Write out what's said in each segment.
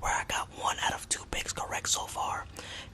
where I got 1 out of 2 picks correct so far.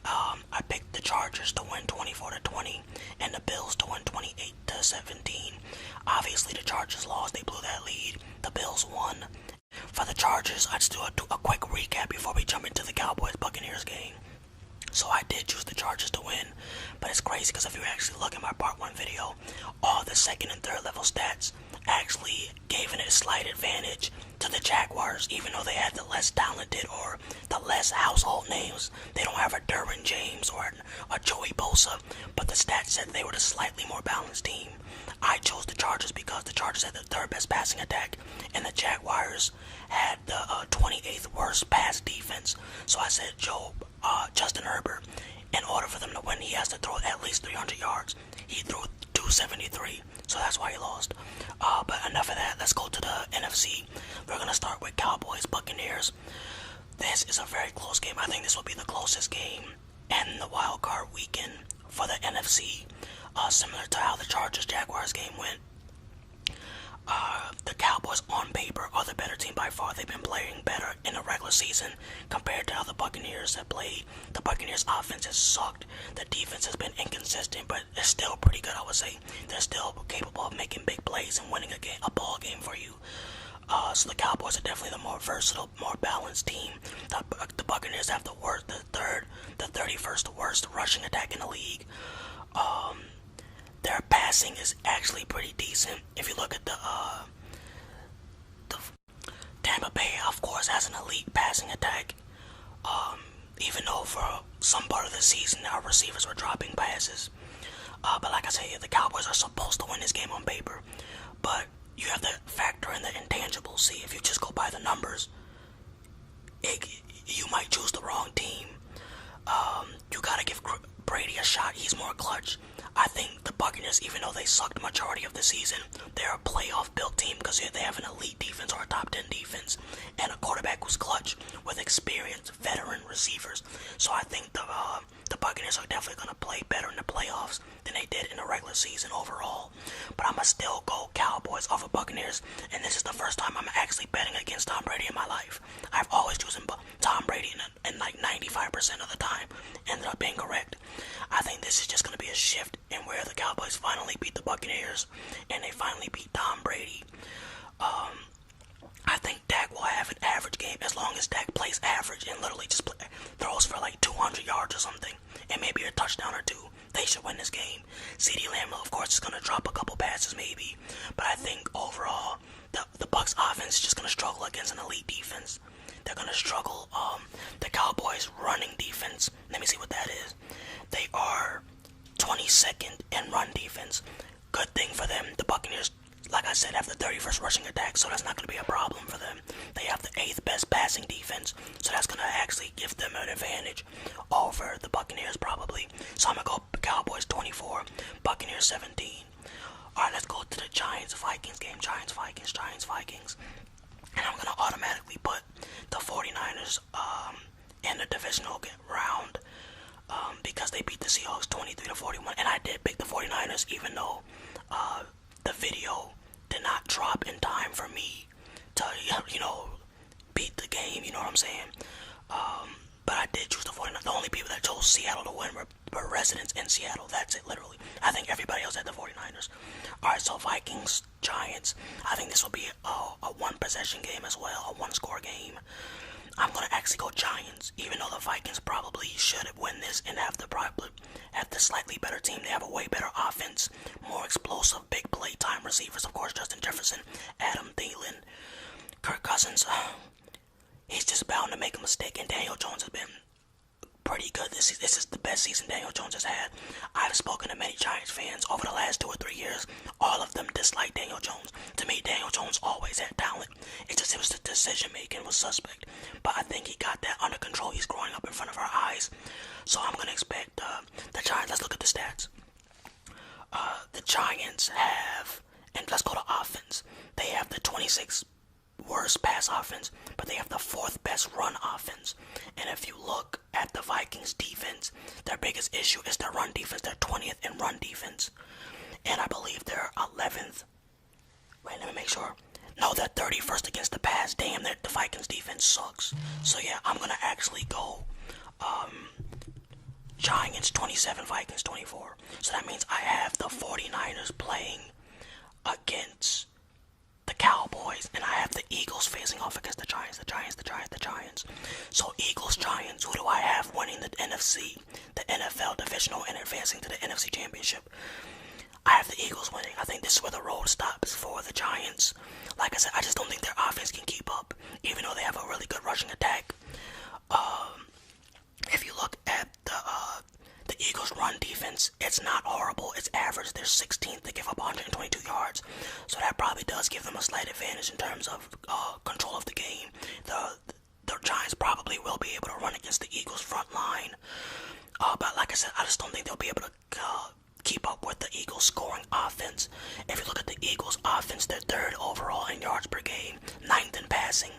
I picked the Chargers to win 24-20 and the Bills to win 28-17. Obviously, the Chargers lost. They blew that lead. The Bills won. For the Chargers, I just do a quick recap before we jump into the Cowboys-Buccaneers game. So I did choose the Chargers to win, but it's crazy because if you actually look at my part 1 video, all the second and third level stats actually gave it a slight advantage to the Jaguars, even though they had the less talented or the less household names. They don't have a Derwin James or a Joey Bosa, but the stats said they were the slightly more balanced team. I chose the Chargers because the Chargers had the 3rd best passing attack, and the Jaguars had the 28th worst pass defense. So I said, Justin Herbert, in order for them to win, he has to throw at least 300 yards. He threw 273, so that's why he lost. But enough of that. Let's go to the NFC. We're going to start with Cowboys, Buccaneers. This is a very close game. I think this will be the closest game in the wild card weekend for the NFC. Similar to how the Chargers-Jaguars game went. The Cowboys on paper are the better team by far. They've been playing better in the regular season compared to how the Buccaneers have played. The Buccaneers offense has sucked. The defense has been inconsistent, but it's still pretty good, I would say. They're still capable of making big plays and winning a ball game for you. So the Cowboys are definitely the more versatile, more balanced team. The Buccaneers have the 31st worst rushing attack in the league. Their passing is actually pretty decent. If you look at the Tampa Bay, of course, has an elite passing attack. Even though for some part of the season our receivers were dropping passes. But like I said, the Cowboys are supposed to win this game on paper. But you have to factor in the intangibles. See, if you just go by the numbers, you might choose the wrong team. You gotta give Brady a shot. He's more clutch. I think the Buccaneers, even though they sucked majority of the season, they're a playoff-built team because they have an elite defense or a top 10 defense and a quarterback who's clutch with experienced veteran receivers. So I think the Buccaneers are definitely going to play better in the playoffs than they did in the regular season overall. But I'm going to still go Cowboys over Buccaneers, and this is the first time I'm actually betting against Tom Brady in my life. I've always chosen Tom Brady, and like 95% of the time ended up being correct. I think this is just going to be a shift in where the Cowboys finally beat the Buccaneers and they finally beat Tom Brady. I think Dak will have an average game as long as Dak plays average and literally just throws for like 200 yards or something and maybe a touchdown or 2. They should win this game. CeeDee Lamb, of course, is going to drop a couple passes maybe, but I think overall the Bucs offense is just going to struggle against an elite defense. They're going to struggle. The Cowboys running defense, let me see what that is. They are 22nd in run defense. Good thing for them. The Buccaneers, like I said, have the 31st rushing attack, so that's not going to be a problem for them. They have the 8th best passing defense, so that's going to actually give them an advantage over the Buccaneers probably. So I'm going to go Cowboys 24, Buccaneers 17. Alright, let's go to the Giants-Vikings game. Giants-Vikings. And I'm going to automatically put the 49ers in the divisional round. Because they beat the Seahawks 23-41, and I did pick the 49ers even though the video did not drop in time for me to, beat the game, you know what I'm saying? But I did choose the 49ers. The only people that chose Seattle to win were residents in Seattle. That's it, literally. I think everybody else had the 49ers. Alright, so Vikings, Giants. I think this will be a one-possession game as well, a one-score game. I'm going to actually go Giants, even though the Vikings probably should win this and have the slightly better team. They have a way better offense, more explosive, big playtime receivers. Of course, Justin Jefferson, Adam Thielen, Kirk Cousins. He's just bound to make a mistake, and Daniel Jones has been pretty good. This is the best season Daniel Jones has had. I've spoken to many Giants fans over the last 2 or 3 years. All of them dislike Daniel Jones. To me, Daniel Jones always had talent. It was the decision making was suspect. But I think he got that under control. He's growing up in front of our eyes. So I'm going to expect the Giants. Let's look at the stats. The Giants have, and let's go to offense. They have the 26th worst pass offense, but they have the 4th best run offense. And if you look at the Vikings defense, their biggest issue is their run defense. They're 20th in run defense, and I believe they're 11th. Wait, let me make sure. No, they're 31st against the pass. Damn, the Vikings defense sucks. So yeah, I'm gonna actually go Giants 27, Vikings 24. So that means I have the 49ers playing against the Cowboys, and I have the Eagles facing off against the Giants. So Eagles, Giants, who do I have winning the NFC, the NFL divisional, and advancing to the NFC Championship? I have the Eagles winning. I think this is where the road stops for the Giants. Like I said, I just don't think their offense can keep up, even though they have a really good rushing attack. If you look at the Eagles' run defense, it's not horrible. It's average. They're 16th. They give up 122 yards, so that probably does give them a slight advantage in terms of control of the game. The Giants probably will be able to run against the Eagles' front line, but like I said, I just don't think they'll be able to keep up with the Eagles' scoring offense. If you look at the Eagles' offense, they're third overall in yards per game, ninth in passing,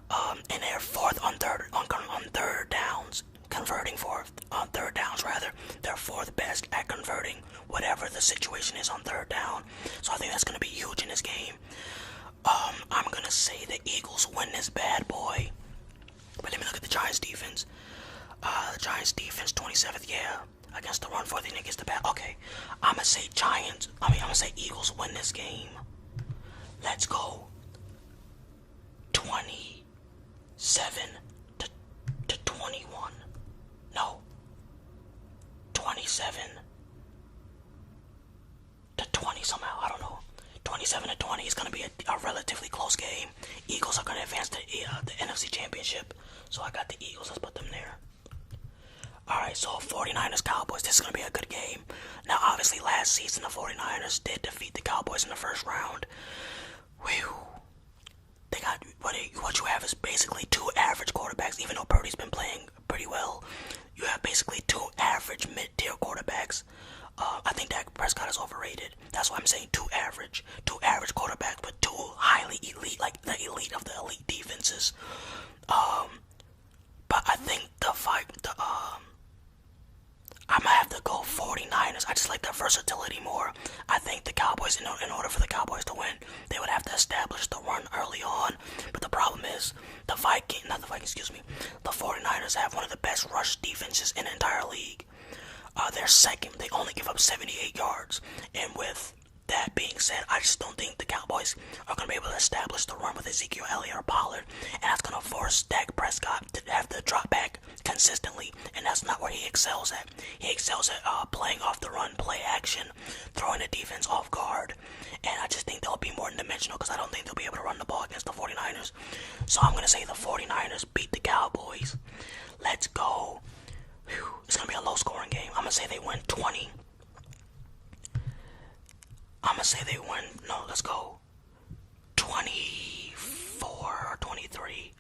and they're fourth on third downs. Converting fourth on third downs, rather. They're fourth best at converting whatever the situation is on third down. So I think that's going to be huge in this game. I'm going to say the Eagles win this bad boy. But let me look at the Giants defense. The Giants defense 27th, yeah. Against the run, 4th against the bad. Okay, I'm going to say I'm going to say Eagles win this game. Let's go 27 to 21. No. 27 to 20 somehow. I don't know. 27 to 20 is going to be a relatively close game. Eagles are going to advance to the NFC Championship. So I got the Eagles. Let's put them there. Alright, so 49ers Cowboys. This is going to be a good game. Now, obviously, last season, the 49ers did defeat the Cowboys in the first round. Whew. They got what you have is basically two average quarterbacks, even though Purdy's been playing pretty well. You have basically two average mid-tier quarterbacks. I think Dak Prescott is overrated. That's why I'm saying two average quarterbacks with two highly elite, like the elite of the elite defenses. But I think I'm gonna have to go 49ers. I just like their versatility more. I think the Cowboys, in order for the Cowboys to win, they would have to establish the run early on. But the problem is, the 49ers have one of the best rush defenses in the entire league. They're second. They only give up 78 yards. And with that being said, I just don't think the Cowboys are going to be able to establish the run with Ezekiel Elliott or Pollard, and that's going to force Dak Prescott to have to drop back consistently, and that's not where he excels at. He excels at playing off the run, play action, throwing the defense off guard, and I just think they'll be more dimensional because I don't think they'll be able to run the ball against the 49ers. So I'm going to say the 49ers beat the Cowboys. Let's go. Whew. It's going to be a low-scoring game. I'm going to say they win 20. Let's go 24 or 23.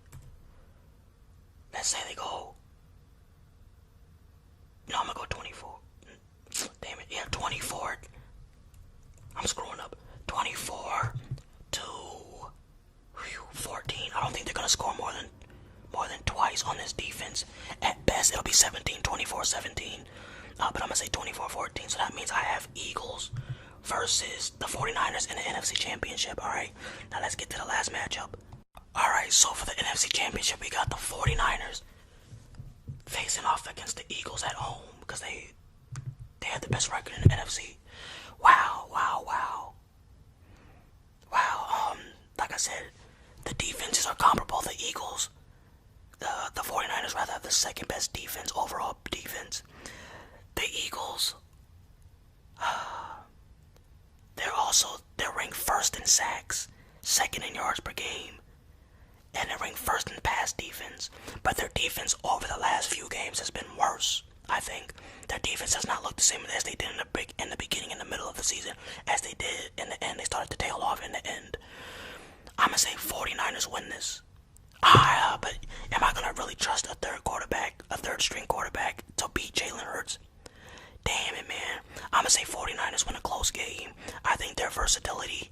Let's say they go. No, I'm gonna go 24. Damn it, yeah, 24. I'm screwing up. 24 to 14. I don't think they're gonna score more than twice on this defense. At best, it'll be 17, 24, 17. But I'm gonna say 24, 14. So that means I have Eagles versus the 49ers in the NFC Championship. Alright, now let's get to the last matchup. Alright, so for the NFC Championship, we got the 49ers facing off against the Eagles at home because they have the best record in the NFC. Wow. Like I said, the defenses are comparable. The Eagles, the 49ers rather have the second best defense, overall defense. The Eagles, they're ranked first in sacks, second in yards per game, and they're ranked first in pass defense. But their defense over the last few games has been worse. I think their defense has not looked the same as they did in the beginning, in the middle of the season, as they did in the end. They started to tail off in the end. I'm gonna say 49ers win this. But am I gonna really trust a third string quarterback to beat Jalen Hurts? Damn it, man. I'm gonna say 49ers win a close game. I think their versatility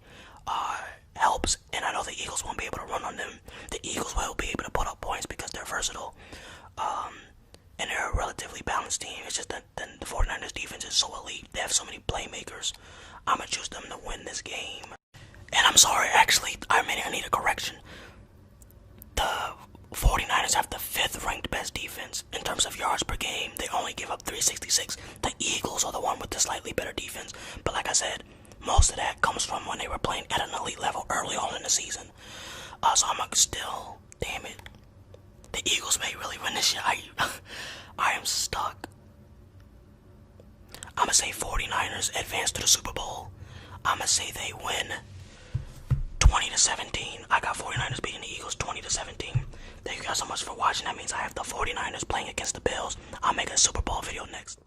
helps, and I know the Eagles won't be able to run on them. The Eagles will be able to put up points because they're versatile. And they're a relatively balanced team. It's just that the 49ers defense is so elite. They have so many playmakers. I'm gonna choose them to win this game. And I'm sorry, actually, I need a correction. The 49ers have the 5th ranked best defense in terms of yards per game. They only give up 366. The Eagles are the one with the slightly better defense. But like I said, most of that comes from when they were playing at an elite level early on in the season. So I'm still, damn it. The Eagles may really win this shit. I am stuck. I'm gonna say 49ers advance to the Super Bowl. I'm gonna say they win 20-17. I got 49ers beating the Eagles 20-17. Thank you guys so much for watching. That means I have the 49ers playing against the Bills. I'll make a Super Bowl video next.